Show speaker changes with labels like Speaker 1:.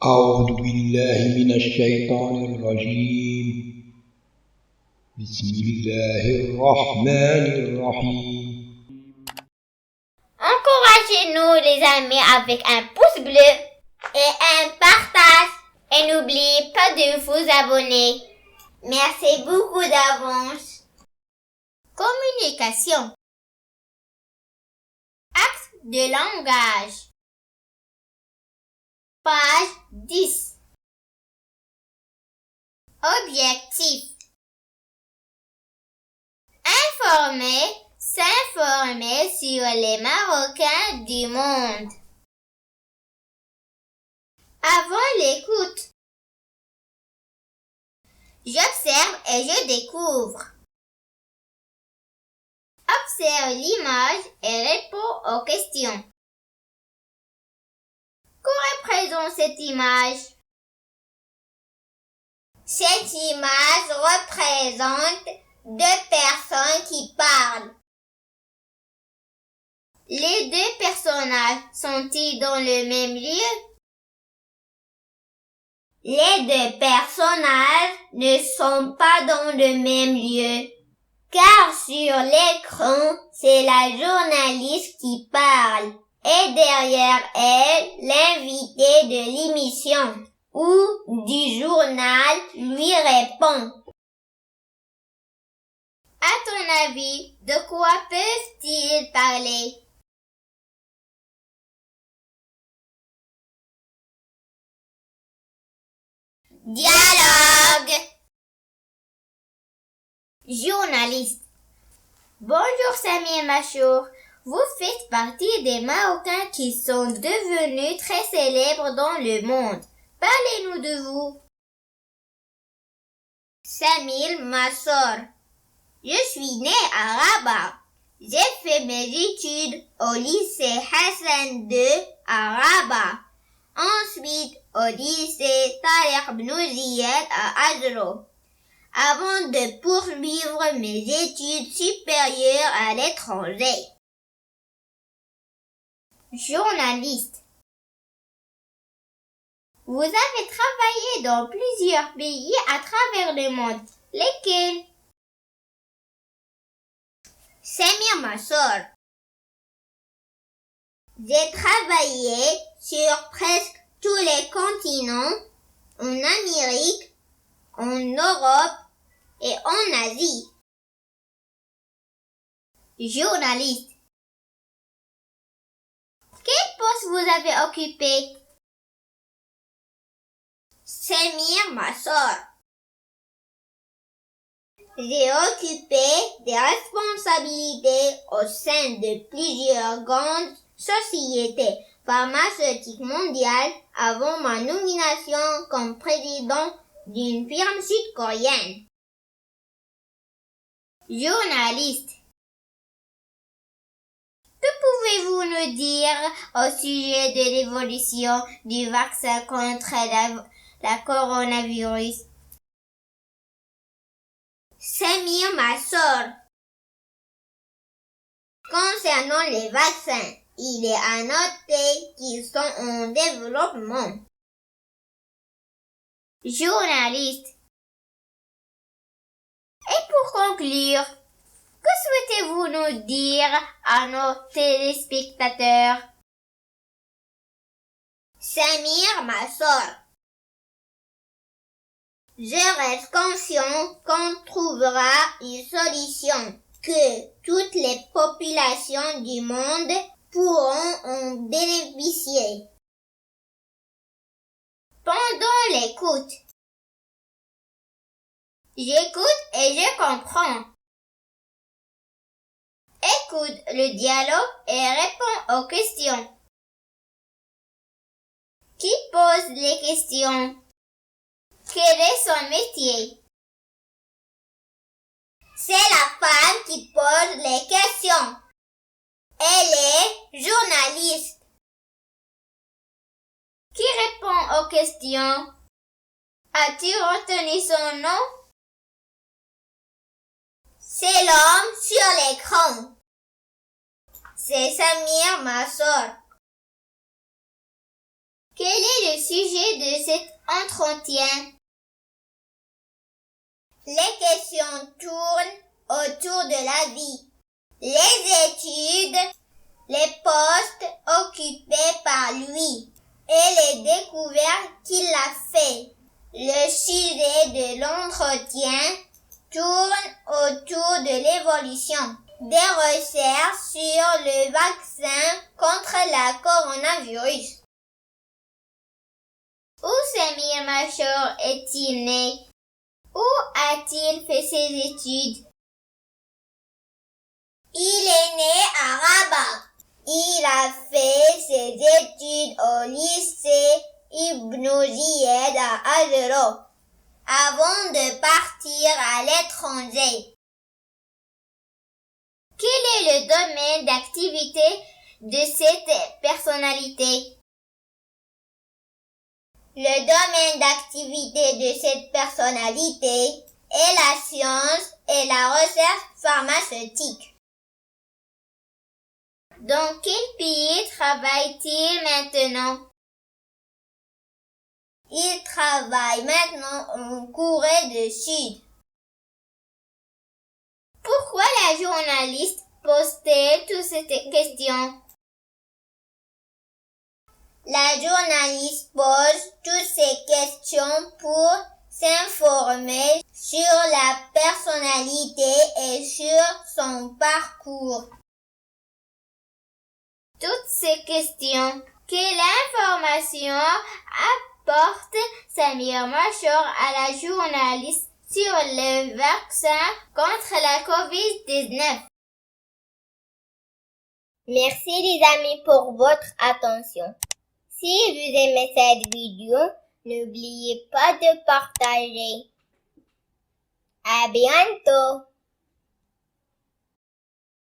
Speaker 1: أعوذ بالله من الشيطان الرجيم. بسم الله الرحمن الرحيم.
Speaker 2: Encouragez-nous les amis avec un pouce bleu et un partage. Et n'oubliez pas de vous abonner. Merci beaucoup d'avance. Communication. Axe de langage. Page 10. Objectif. S'informer sur les Marocains du monde. Avant l'écoute. J'observe et je découvre. Observe l'image et réponds aux questions. Que représente cette image? Cette image représente deux personnes qui parlent. Les deux personnages sont-ils dans le même lieu? Les deux personnages ne sont pas dans le même lieu, car sur l'écran, c'est la journaliste qui parle, et derrière elle, l'invité de l'émission ou du journal lui répond. À ton avis, de quoi peuvent-ils parler? Dialogue. Journaliste. Bonjour Samir Machour. Vous faites partie des Marocains qui sont devenus très célèbres dans le monde. Parlez-nous de vous. Samir Machour. Je suis né à Rabat. J'ai fait mes études au lycée Hassan II à Rabat. Ensuite, au lycée Tariq Ibn Ziyad à Ajro, avant de poursuivre mes études supérieures à l'étranger. Journaliste. Vous avez travaillé dans plusieurs pays à travers le monde. Lesquels? Samir Machour. J'ai travaillé sur presque tous les continents, en Amérique, en Europe et en Asie. Journaliste. Quel poste vous avez occupé? Samir Machour. J'ai occupé des responsabilités au sein de plusieurs grandes sociétés pharmaceutiques mondiales avant ma nomination comme président d'une firme sud-coréenne. Journaliste. Que pouvez-vous nous dire au sujet de l'évolution du vaccin contre la coronavirus? Samir Machour. Concernant les vaccins, il est à noter qu'ils sont en développement. Journaliste. Et pour conclure, que souhaitez-vous nous dire à nos téléspectateurs? Samir Machour. Je reste conscient qu'on trouvera une solution, que toutes les populations du monde pourront en bénéficier. Pendant l'écoute. J'écoute et je comprends. Écoute le dialogue et réponds aux questions. Qui pose les questions? Quel est son métier? C'est la femme qui pose les questions. Elle est journaliste. Qui répond aux questions? As-tu retenu son nom? C'est l'homme sur l'écran. C'est Samir Machour. Quel est le sujet de cet entretien? Les questions tournent autour de la vie, les études, les postes occupés par lui et les découvertes qu'il a fait. Le sujet de l'entretien tourne autour de l'évolution des recherches sur le vaccin contre la coronavirus. Où Samir Machor est-il né? Où a-t-il fait ses études? Il est né à Rabat. Il a fait ses études au lycée Ibn Ziyad à Algérie avant de partir à l'étranger. Quel est le domaine d'activité de cette personnalité? Le domaine d'activité de cette personnalité est la science et la recherche pharmaceutique. Dans quel pays travaille-t-il maintenant? Il travaille maintenant en Corée du Sud. Pourquoi la journaliste pose-t-elle toutes ces questions? La journaliste pose toutes ces questions pour s'informer sur la personnalité et sur son parcours. Toutes ces questions, quelle information apporte Samir Machor à la journaliste sur le vaccin contre la COVID-19? Merci les amis pour votre attention. Si vous aimez cette vidéo, n'oubliez pas de partager. À bientôt!